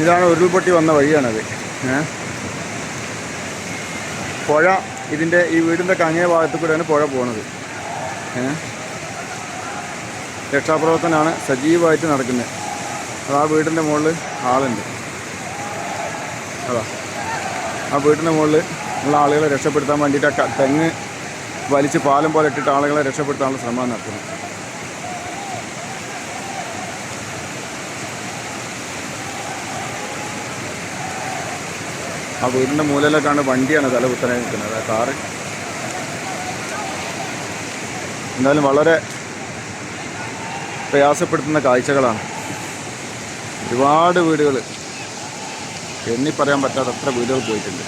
ഇതാണ് ഉരുൾപൊട്ടി വന്ന വഴിയാണത്. പുഴ ഇതിൻ്റെ ഈ വീടിൻ്റെ അങ്ങേ ഭാഗത്തു കൂടെയാണ് പുഴ പോണത്. രക്ഷാപ്രവർത്തനമാണ് സജീവമായിട്ട് നടക്കുന്നത്. അത് ആ വീടിൻ്റെ മുകളിൽ ആളുണ്ട്. അതാ ആ വീടിൻ്റെ മുകളിൽ ഉള്ള ആളുകളെ രക്ഷപ്പെടുത്താൻ വേണ്ടിയിട്ട് തെങ്ങ് വലിച്ച് പാലം പോലെ ഇട്ടിട്ട് ആളുകളെ രക്ഷപ്പെടുത്താനുള്ള ശ്രമം നടത്തുന്നു. ആ വീടിൻ്റെ മൂലയിലേക്കാണ് വണ്ടിയാണ് തല കുത്തനെ നിൽക്കുന്നത്, ആ കാറ്. എന്തായാലും വളരെ പ്രയാസപ്പെടുത്തുന്ന കാഴ്ചകളാണ്. ഒരുപാട് വീടുകൾ, എണ്ണി പറയാൻ പറ്റാത്ത അത്ര വീടുകൾ പോയിട്ടുണ്ട്.